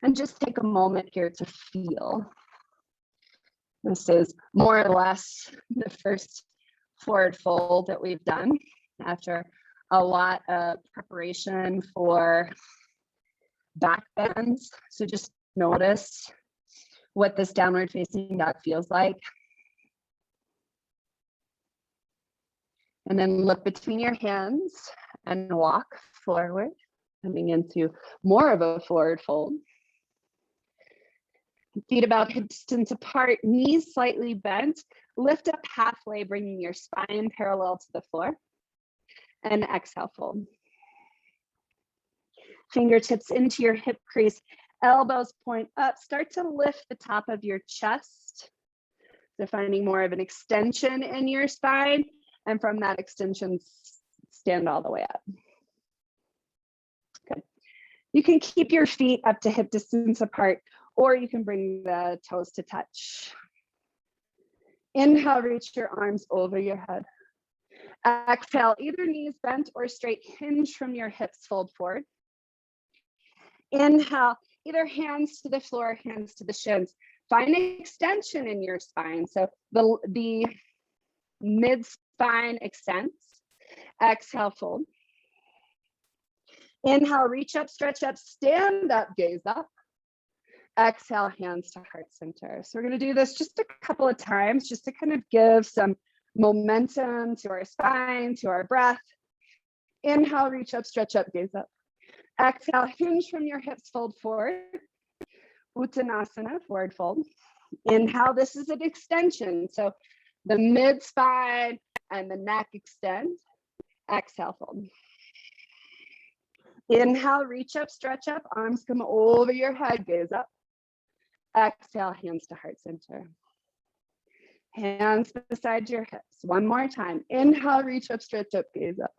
And just take a moment here to feel. This is more or less the first forward fold that we've done after a lot of preparation for back bends. So just notice what this downward facing dog feels like. And then look between your hands and walk forward, coming into more of a forward fold. Feet about hip distance apart, knees slightly bent. Lift up halfway, bringing your spine parallel to the floor. And exhale, fold. Fingertips into your hip crease, elbows point up. Start to lift the top of your chest. So finding more of an extension in your spine. And from that extension, stand all the way up. Good. You can keep your feet up to hip distance apart, or you can bring the toes to touch. Inhale, reach your arms over your head. Exhale, either knees bent or straight, hinge from your hips, fold forward. Inhale, either hands to the floor, hands to the shins. Find an extension in your spine. So the mid spine extends. Exhale, fold. Inhale, reach up, stretch up, stand up, gaze up. Exhale, hands to heart center. So we're going to do this just a couple of times, just to kind of give some momentum to our spine, to our breath. Inhale, reach up, stretch up, gaze up. Exhale, hinge from your hips, fold forward. Uttanasana, forward fold. Inhale, this is an extension. So the mid spine and the neck extend. Exhale, fold. Inhale, reach up, stretch up, arms come over your head, gaze up. Exhale, hands to heart center. Hands beside your hips. One more time. Inhale, reach up, stretch up, gaze up.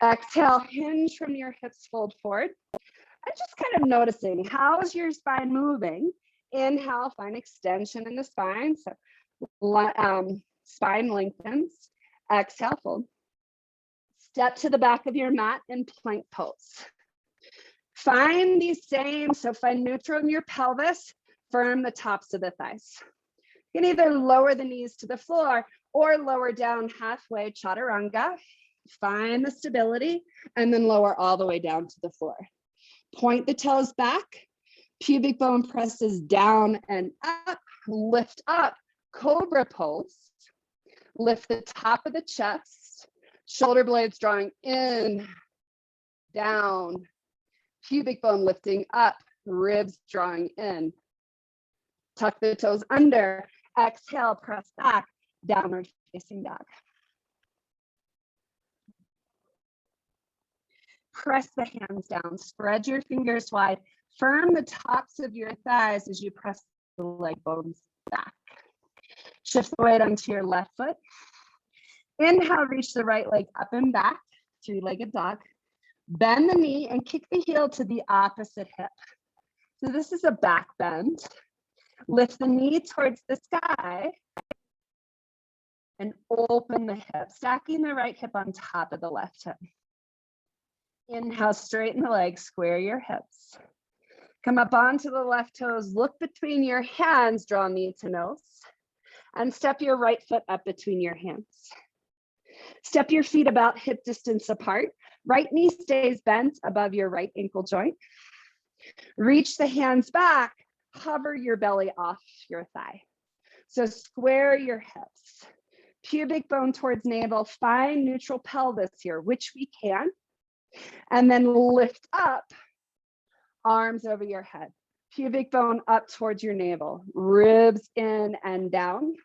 Exhale, hinge from your hips, fold forward. And just kind of noticing, how's your spine moving? Inhale, find extension in the spine. So spine lengthens. Exhale, fold. Step to the back of your mat in plank pose. Find these same, so find neutral in your pelvis, firm the tops of the thighs. You can either lower the knees to the floor or lower down halfway, chaturanga. Find the stability and then lower all the way down to the floor. Point the toes back, pubic bone presses down and up, lift up, cobra pose. Lift the top of the chest, shoulder blades drawing in, down, pubic bone lifting up, ribs drawing in. Tuck the toes under, exhale, press back, downward facing dog. Press the hands down, spread your fingers wide, firm the tops of your thighs as you press the leg bones back. Shift the weight onto your left foot. Inhale, reach the right leg up and back, three-legged dog. Bend the knee and kick the heel to the opposite hip. So this is a back bend. Lift the knee towards the sky and open the hip, stacking the right hip on top of the left hip. Inhale, straighten the legs, square your hips. Come up onto the left toes, look between your hands, draw knee to nose, and step your right foot up between your hands. Step your feet about hip distance apart. Right knee stays bent above your right ankle joint. Reach the hands back, hover your belly off your thigh. So square your hips. Pubic bone towards navel, find neutral pelvis here, which we can. And then lift up, arms over your head. Pubic bone up towards your navel, ribs in and down.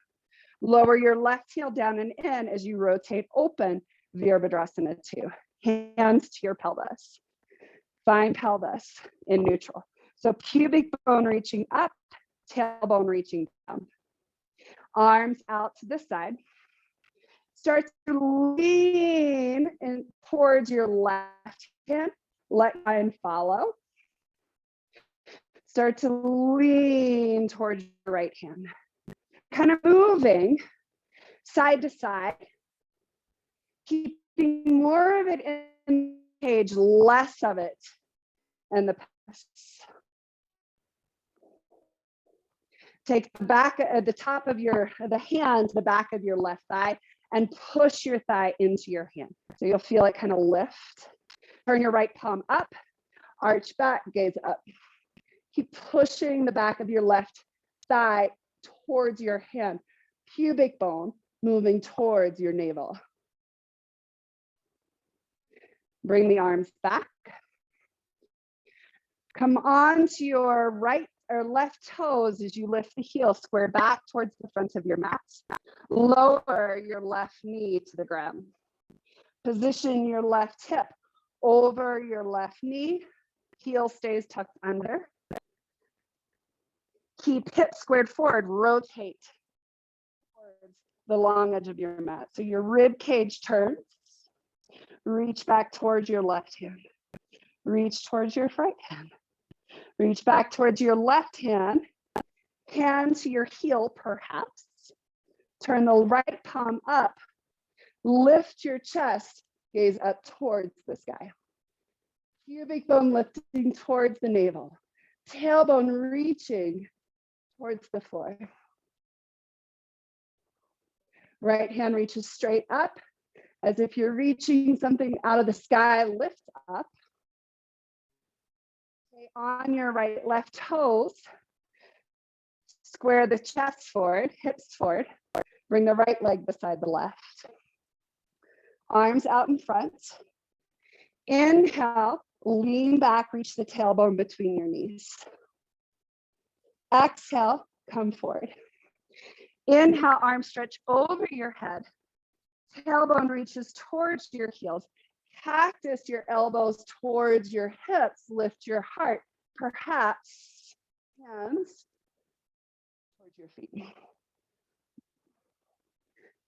Lower your left heel down and in as you rotate open, Virabhadrasana 2. Hands to your pelvis. Find pelvis in neutral. So pubic bone reaching up, tailbone reaching down. Arms out to the side. Start to lean in towards your left hand. Let mine follow. Start to lean towards your right hand. Kind of moving side to side, keeping more of it in the cage, less of it in the pelvis. Take the back at the top of the hand to the back of your left thigh and push your thigh into your hand. So you'll feel it kind of lift. Turn your right palm up, arch back, gaze up. Keep pushing the back of your left thigh towards your hand. Pubic bone moving towards your navel. Bring the arms back. Come on to your right or left toes as you lift the heel, square back towards the front of your mat. Lower your left knee to the ground. Position your left hip over your left knee. Heel stays tucked under. Keep hips squared forward, rotate towards the long edge of your mat. So your rib cage turns. Reach back towards your left hand. Reach towards your right hand. Reach back towards your left hand. Hand to your heel, perhaps. Turn the right palm up. Lift your chest. Gaze up towards the sky. Pubic bone lifting towards the navel. Tailbone reaching towards the floor. Right hand reaches straight up as if you're reaching something out of the sky. Lift up. Stay on your right left toes. Square the chest forward, hips forward. Bring the right leg beside the left. Arms out in front. Inhale, lean back, reach the tailbone between your knees. Exhale, come forward. Inhale, arms stretch over your head. Tailbone reaches towards your heels. Cactus your elbows towards your hips. Lift your heart. Perhaps hands towards your feet.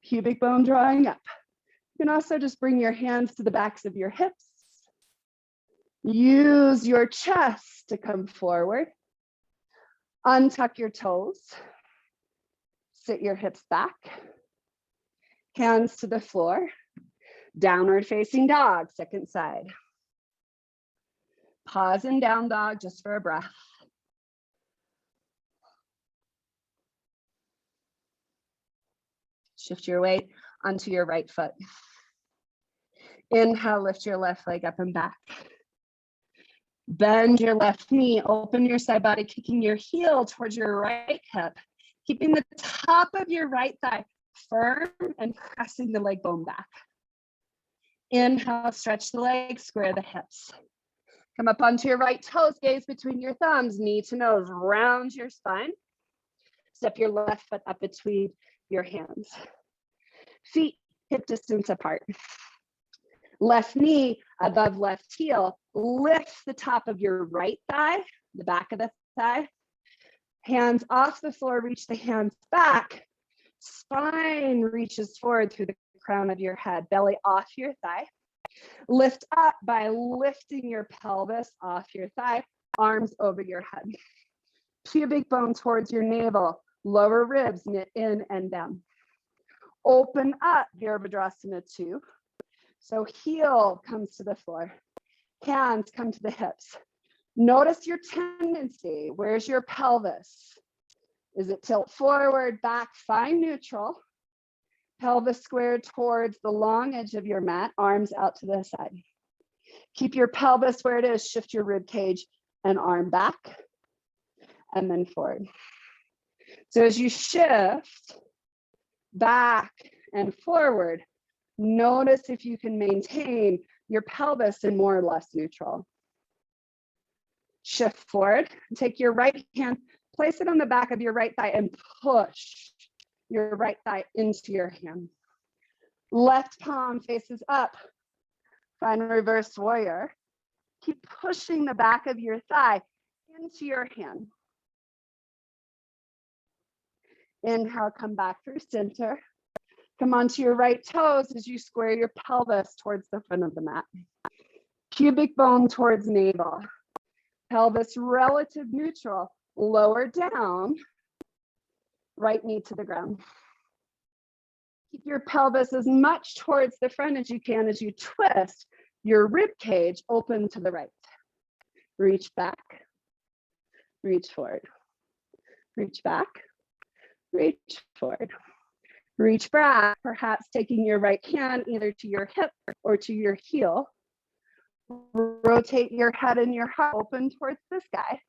Pubic bone drawing up. You can also just bring your hands to the backs of your hips. Use your chest to come forward. Untuck your toes. Sit your hips back. Hands to the floor. Downward facing dog, second side. Pause in down dog just for a breath. Shift your weight onto your right foot. Inhale, lift your left leg up and back. Bend your left knee, open your side body, kicking your heel towards your right hip, keeping the top of your right thigh firm and pressing the leg bone back. Inhale, stretch the legs, square the hips. Come up onto your right toes, gaze between your thumbs, knee to nose, round your spine. Step your left foot up between your hands. Feet hip distance apart. Left knee above left heel. Lift the top of your right thigh, the back of the thigh. Hands off the floor, reach the hands back. Spine reaches forward through the crown of your head, belly off your thigh. Lift up by lifting your pelvis off your thigh, arms over your head. Pubic bone towards your navel, lower ribs knit in and down. Open up, Virabhadrasana 2. So heel comes to the floor, hands come to the hips. Notice your tendency. Where's your pelvis? Is it tilt forward, back, find neutral. Pelvis squared towards the long edge of your mat, arms out to the side. Keep your pelvis where it is, shift your rib cage and arm back and then forward. So as you shift back and forward, notice if you can maintain your pelvis in more or less neutral. Shift forward, take your right hand, place it on the back of your right thigh and push your right thigh into your hand. Left palm faces up, find reverse warrior. Keep pushing the back of your thigh into your hand. Inhale, come back through center. Come onto your right toes as you square your pelvis towards the front of the mat. Pubic bone towards navel. Pelvis relative neutral, lower down, right knee to the ground. Keep your pelvis as much towards the front as you can as you twist your rib cage open to the right. Reach back, reach forward, reach back, reach forward, reach back, perhaps taking your right hand either to your hip or to your heel. Rotate your head and your heart open towards the sky.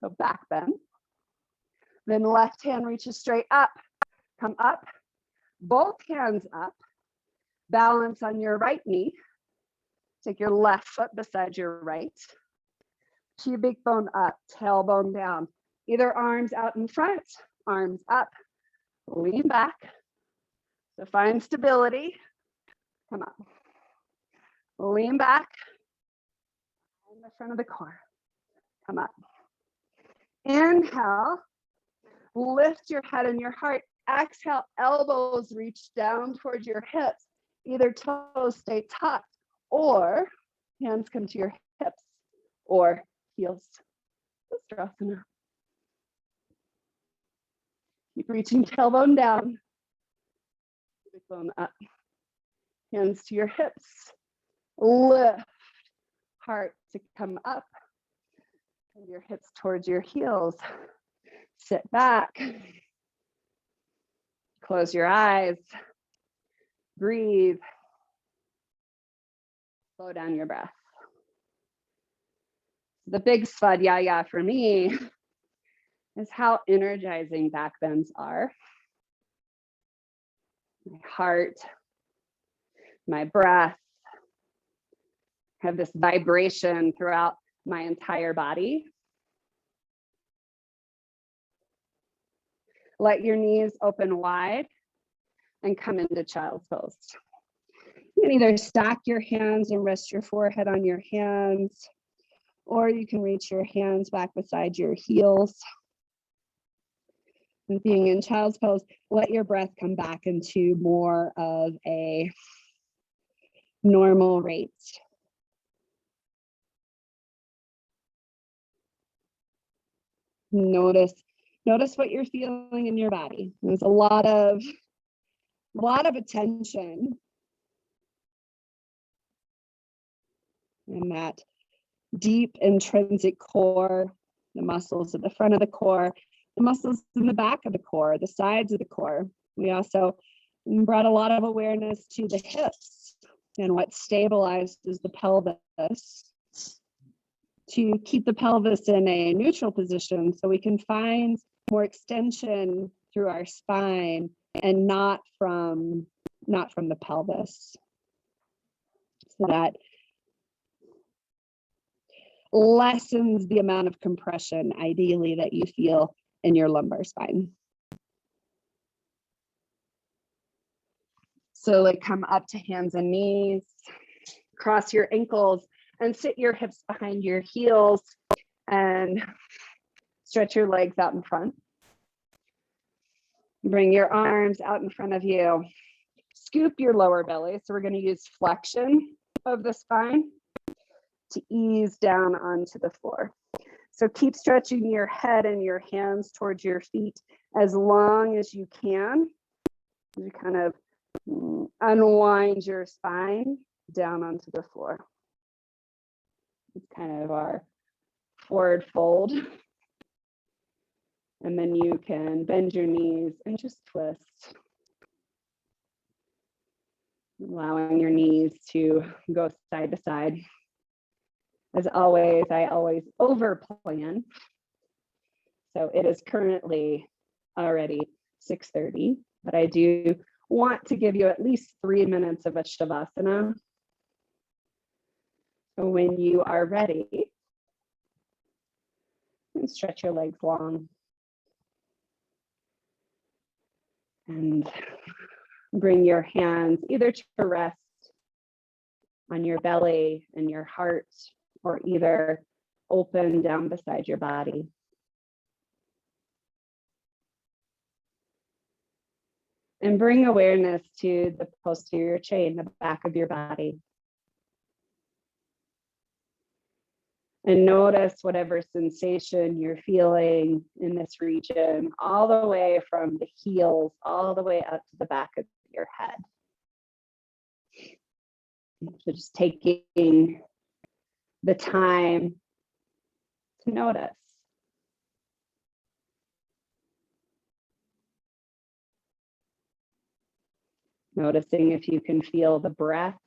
So back bend. Then left hand reaches straight up. Come up. Both hands up. Balance on your right knee. Take your left foot beside your right. Pubic bone up, tailbone down. Either arms out in front, arms up. Lean back. So find stability. Come up. Lean back. In the front of the core. Come up. Inhale. Lift your head and your heart. Exhale, elbows reach down towards your hips. Either toes stay tucked or hands come to your hips or heels. Ustrasana. Keep reaching tailbone down. Pubic bone up. Hands to your hips. Lift. Heart to come up. And your hips towards your heels. Sit back. Close your eyes. Breathe. Slow down your breath. The big svadhyaya for me is how energizing back bends are. My heart, my breath have this vibration throughout my entire body. Let your knees open wide and come into child's pose. You can either stack your hands and rest your forehead on your hands, or you can reach your hands back beside your heels. And being in child's pose, let your breath come back into more of a normal rate. Notice what you're feeling in your body. There's a lot of attention in that deep intrinsic core, the muscles at the front of the core, the muscles in the back of the core, the sides of the core. We also brought a lot of awareness to the hips and what stabilizes the pelvis to keep the pelvis in a neutral position so we can find more extension through our spine and not from the pelvis. So that lessens the amount of compression, ideally, that you feel in your lumbar spine. So like come up to hands and knees, cross your ankles and sit your hips behind your heels and Stretch your legs out in front. Bring your arms out in front of you. Scoop your lower belly. So we're going to use flexion of the spine to ease down onto the floor. So keep stretching your head and your hands towards your feet as long as you can. You kind of unwind your spine down onto the floor. It's kind of our forward fold. And then you can bend your knees and just twist. Allowing your knees to go side to side. As always, I always over plan. So it is currently already 6:30, but I do want to give you at least 3 minutes of a Shavasana. So when you are ready, and stretch your legs long. And bring your hands either to rest on your belly and your heart, or either open down beside your body. And bring awareness to the posterior chain, the back of your body. And notice whatever sensation you're feeling in this region, all the way from the heels, all the way up to the back of your head. So just taking the time to notice. Noticing if you can feel the breath,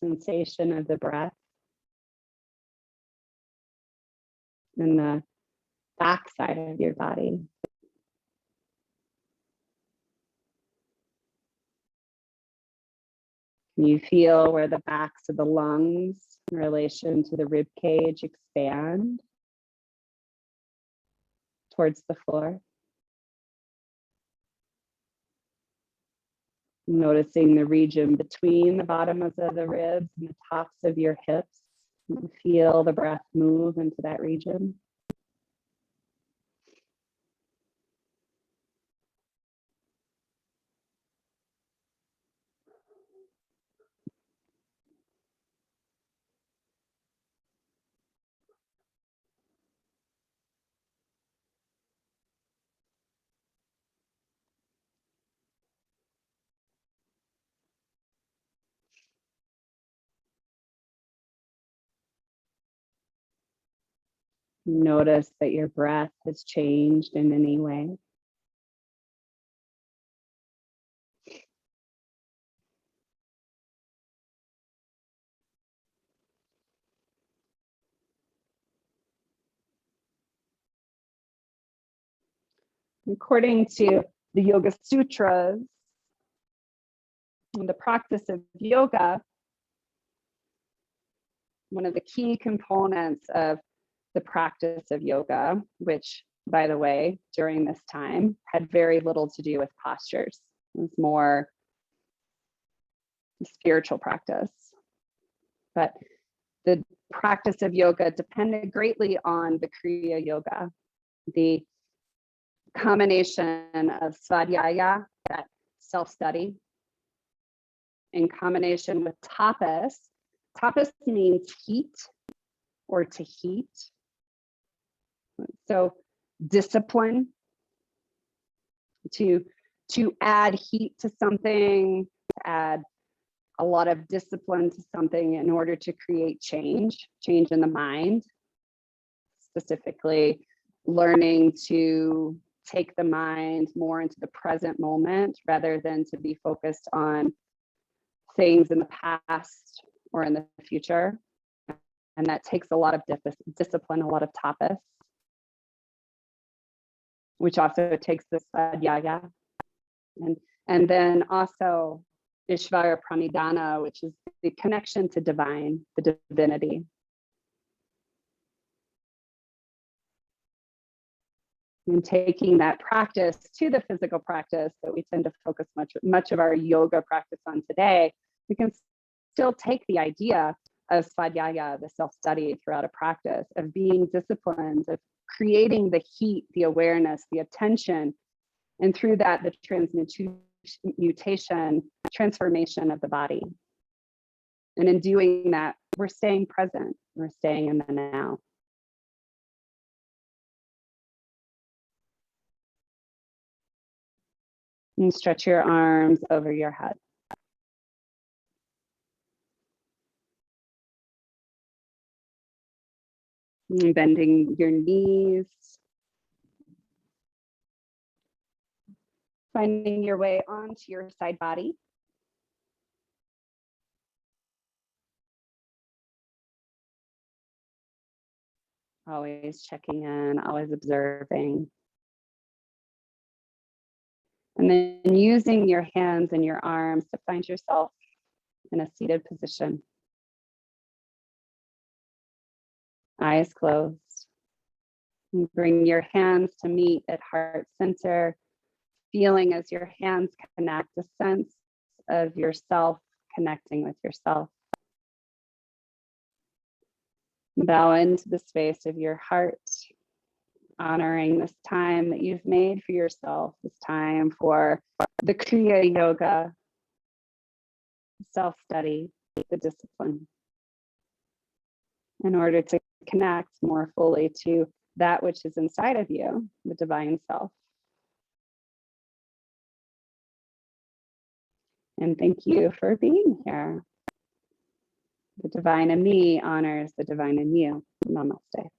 sensation of the breath in the back side of your body. Can you feel where the backs of the lungs in relation to the rib cage expand towards the floor? Noticing the region between the bottoms of the ribs and the tops of your hips. And feel the breath move into that region. Notice that your breath has changed in any way. According to the Yoga Sutras, the practice of yoga, one of the key components of the practice of yoga, which, by the way, during this time had very little to do with postures. It was more spiritual practice. But the practice of yoga depended greatly on the Kriya Yoga, the combination of svadhyaya, that self-study, in combination with tapas. Tapas means heat or to heat. So discipline, to add heat to something, to add a lot of discipline to something in order to create change in the mind, specifically learning to take the mind more into the present moment rather than to be focused on things in the past or in the future. And that takes a lot of discipline, a lot of tapas, which also takes the svadhyaya. And then also Ishvara Pranidhana, which is the connection to divine, the divinity. And taking that practice to the physical practice that we tend to focus much of our yoga practice on today, we can still take the idea of svadhyaya, the self-study throughout a practice, of being disciplined, of creating the heat, the awareness, the attention, and through that, the transmutation, transformation of the body. And in doing that, we're staying present, we're staying in the now. And stretch your arms over your head. And bending your knees. Finding your way onto your side body. Always checking in, always observing. And then using your hands and your arms to find yourself in a seated position. Eyes closed. And bring your hands to meet at heart center, feeling as your hands connect, a sense of yourself connecting with yourself. Bow into the space of your heart, honoring this time that you've made for yourself, this time for the Kriya Yoga, self-study, the discipline, in order to connect more fully to that which is inside of you, the divine self. And thank you for being here. The divine in me honors the divine in you. Namaste.